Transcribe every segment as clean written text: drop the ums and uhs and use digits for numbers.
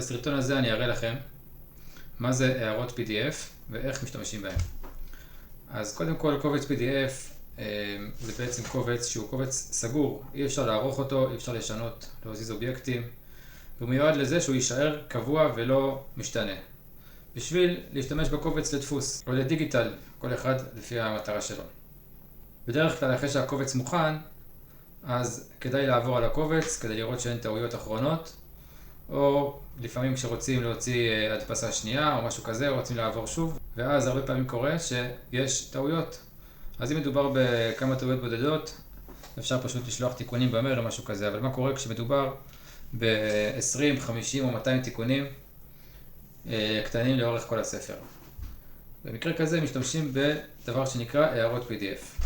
בסרטון הזה אני אראה לכם מה זה הערות PDF ואיך משתמשים בהם. אז קודם כל, קובץ PDF זה בעצם קובץ שהוא קובץ סגור, אי אפשר לערוך אותו, אי אפשר לשנות, להזיז אובייקטים, והוא מיועד לזה שהוא יישאר קבוע ולא משתנה. בשביל להשתמש בקובץ לדפוס או לדיגיטל, כל אחד לפי המטרה שלו. בדרך כלל אחרי שהקובץ מוכן, אז כדאי לעבור על הקובץ כדי לראות שאין טעויות אחרונות, או לפעמים כשרוצים להוציא הדפסה שנייה או משהו כזה, רוצים לעבור שוב, ואז הרבה פעמים קורה שיש טעויות. אז אם מדובר בכמה טעויות בודדות, אפשר פשוט לשלוח תיקונים במייל או משהו כזה, אבל מה קורה כשמדובר ב-20, 50 או 200 תיקונים קטנים לאורך כל הספר? במקרה כזה משתמשים בדבר שנקרא הערות PDF.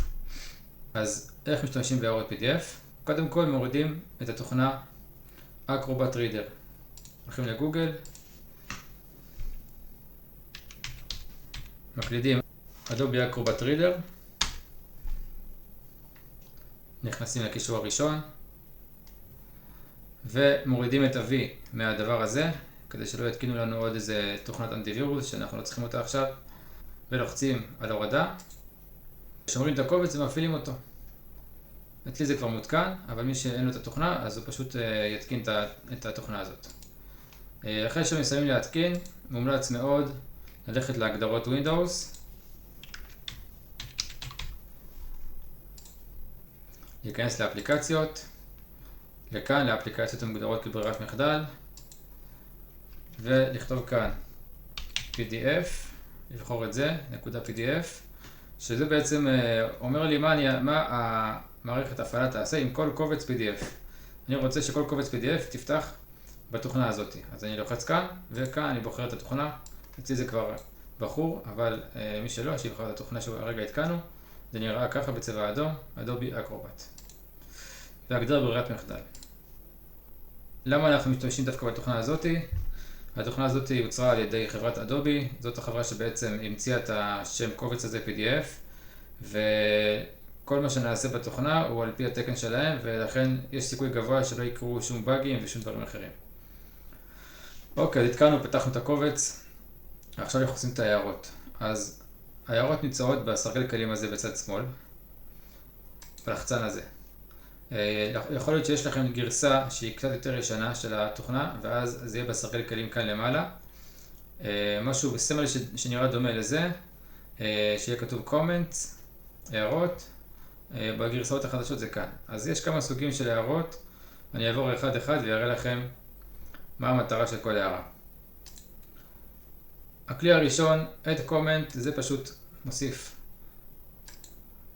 אז איך משתמשים בהערות PDF? קודם כל מורידים את התוכנה Acrobat Reader. הולכים לגוגל, מקלידים Adobe Acrobat Reader, נכנסים לקישור הראשון ומורידים את ה-V מהדבר הזה כדי שלא יתקינו לנו עוד איזה תוכנת אנטיווירוס שאנחנו לא צריכים אותה עכשיו, ולוחצים על הורדה, שומרים את הקובץ ומפעילים אותו. אצלי זה כבר מותקן, אבל מי שאין לו את התוכנה אז הוא פשוט יתקין את התוכנה הזאת. אחרי שמסיימים להתקין, מומלץ מאוד ללכת להגדרות Windows, להיכנס לאפליקציות, לכאן לאפליקציות המוגדרות כברירת מחדל, ולכתוב כאן PDF, לבחור את זה, נקודה PDF, שזה בעצם אומר לי מה המערכת ההפעלה תעשה עם כל קובץ PDF. אני רוצה שכל קובץ PDF תפתח בתוכנה הזאת. אז אני לוחץ כאן, וכאן אני בוחר את התוכנה. אצלי זה כבר בחור, אבל מי שלא, שיבחר את התוכנה שהרגע התקנו. זה נראה ככה בצבע אדום, Adobe Acrobat. והגדר ברירת מחדל. למה אנחנו משתמשים דווקא בתוכנה הזאת? התוכנה הזאת יוצרה על ידי חברת אדובי. זאת החברה שבעצם המציאה את השם קובץ הזה PDF, וכל מה שנעשה בתוכנה הוא על פי התקן שלהם, ולכן יש סיכוי גבוה שלא יקרו שום באגים ושום דברים אחרים. אוקיי, התקנו, פתחנו את הקובץ, עכשיו אנחנו עושים את ההערות. אז ההערות נמצאות בסרגל כלים הזה בצד שמאל, בלחצן הזה. יכול להיות שיש לכם גרסה שהיא קצת יותר ישנה של התוכנה, ואז זה יהיה בסרגל כלים כאן למעלה. משהו בסמל שנראה דומה לזה, שיהיה כתוב comments, הערות. בגרסאות החדשות זה כאן. אז יש כמה סוגים של הערות, אני אעבור אחד אחד ויראה לכם מה המטרה של כל הערה. הכלי הראשון, add comment, זה פשוט מוסיף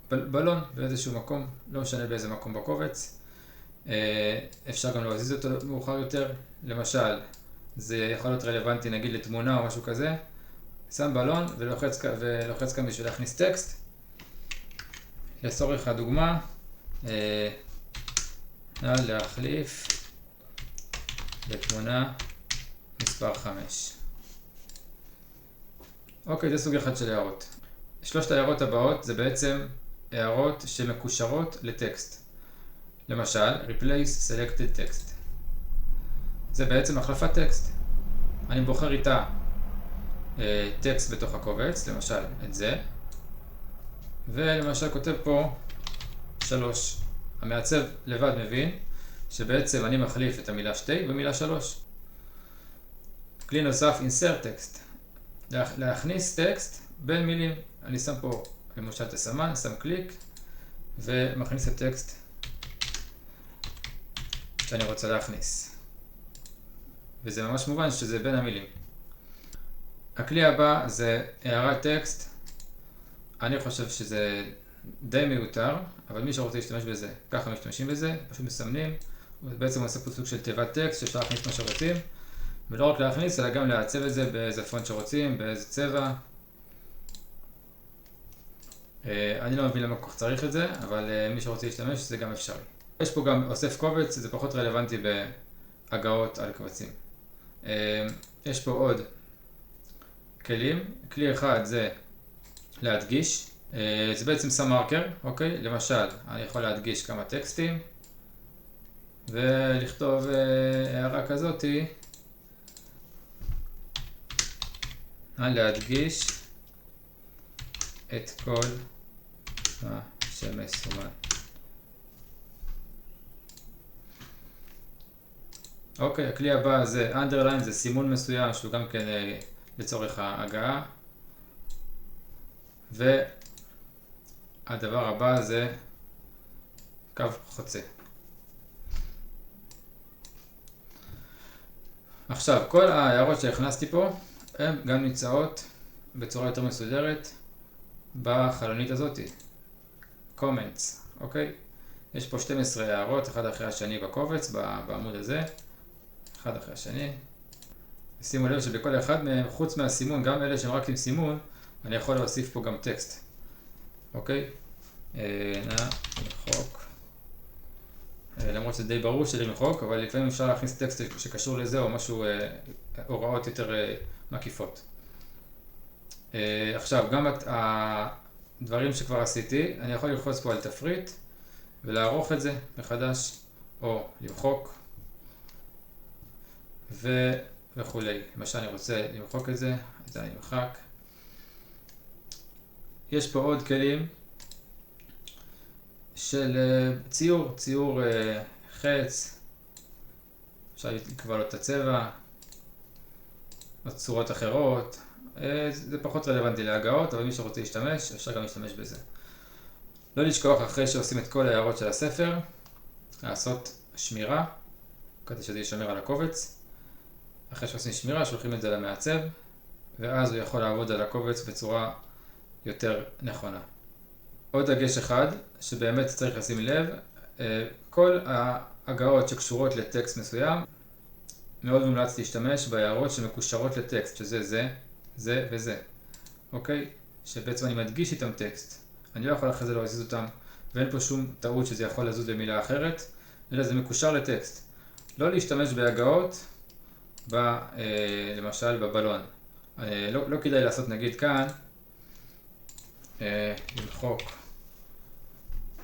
בלון באיזשהו מקום, לא משנה באיזה מקום בקובץ. אפשר גם להזיז אותו מאוחר יותר, למשל זה יכול להיות רלוונטי נגיד לתמונה או משהו כזה. שם בלון ולוחץ כאן בשביל להכניס טקסט. לצורך הדוגמה, נא להחליף לתמונה מספר 5. אוקיי, זה סוג אחד של הערות. שלושת ההערות הבאות זה בעצם הערות שמקושרות לטקסט. למשל, replace selected text. זה בעצם החלפת טקסט. אני בוחר איתה טקסט בתוך הקובץ, למשל את זה, ולמשל כותב פה 3. המעצב לבד מבין שבעצם אני מחליף את המילה 2 במילה 3. כלי נוסף, insert text. להכניס טקסט בין מילים. אני שם פה למשל את הסמן, שם קליק ומכניס את הטקסט שאני רוצה להכניס. וזה ממש מובן שזה בין המילים. הכלי הבא זה הערת טקסט. אני חושב שזה די מיותר, אבל מי שרוצה להשתמש בזה, ככה משתמשים בזה, פשוט מסמנים, ובעצם עושה פה סוג של תיבת טקסט שאפשר להכניס מה שרוצים, ולא רק להכניס, אלא גם לעצב את זה באיזה פונט שרוצים, באיזה צבע. אני לא מבין למה כל כך צריך את זה, אבל מי שרוצה להשתמש זה גם אפשרי. יש פה גם אוסף קובץ, זה פחות רלוונטי בהגהות על קבצים. יש פה עוד כלים. כלי אחד זה להדגיש. זה בעצם שם מרקר, אוקיי? למשל, אני יכול להדגיש כמה טקסטים ולכתוב הערה כזאתי. נא להדגיש את כל מה שמסומן. אוקיי, הכלי הבא זה underline, זה סימון מסוים שהוא גם כן לצורך ההגעה. והדבר הבא זה קו חוצה. עכשיו, כל ההערות שהכנסתי פה הן גם נמצאות בצורה יותר מסודרת בחלונית הזאת, comments, אוקיי? יש פה 12 הערות, אחד אחרי השני בקובץ, בעמוד הזה, אחד אחרי השני. שימו לב שבכל אחד מהם, חוץ מהסימון, גם אלה שהם רק עם סימון, אני יכול להוסיף פה גם טקסט, אוקיי? נא למחוק. למרות שזה די ברור שלי למחוק, אבל לפעמים אפשר להכניס טקסט שקשור לזה או משהו, הוראות יותר מקיפות. עכשיו, גם הדברים שכבר עשיתי, אני יכול ללחוץ פה על תפריט ולערוך את זה מחדש, או למחוק וכולי. למשל אני רוצה למחוק את זה, אז אני מחק. יש פה עוד כלים של ציור חץ, אפשר לקבוע לו את הצבע, או צורות אחרות. זה פחות רלוונטי להגעות, אבל מי שרוצה להשתמש, אפשר גם להשתמש בזה. לא לשכוח אחרי שעושים את כל ההערות של הספר, לעשות שמירה, כדי שזה יישמר על הקובץ. אחרי שעושים שמירה, שולחים את זה למעצב, ואז הוא יכול לעבוד על הקובץ בצורה יותר נכונה. עוד דגש אחד, שבאמת צריך לשים לב, כל ההגעות שקשורות לטקסט מסוים, מאוד מומלץ להשתמש בהערות שמקושרות לטקסט, שזה זה וזה. אוקיי? שבעצם אני מדגיש איתם טקסט. אני לא יכול אחרי זה להזיז אותם, ואין פה שום טעות שזה יכול לזוז במילה אחרת, אלא זה מקושר לטקסט. לא להשתמש בהגעות, למשל בבלון. לא כדאי לעשות נגיד כאן, למחוק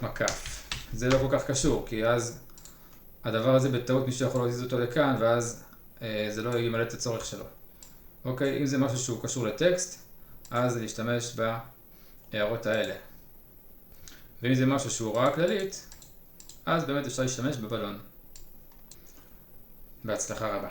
מקף. זה לא כל כך קשור, כי אז הדבר הזה בטעות מישהו יכול להזיז אותו לכאן, ואז זה לא ימלא את הצורך שלו. אוקיי, אם זה משהו שהוא קשור לטקסט, אז להשתמש בהערות האלה. ואם זה משהו שהוא הוראה כללית, אז באמת אפשר להשתמש בבלון. בהצלחה רבה.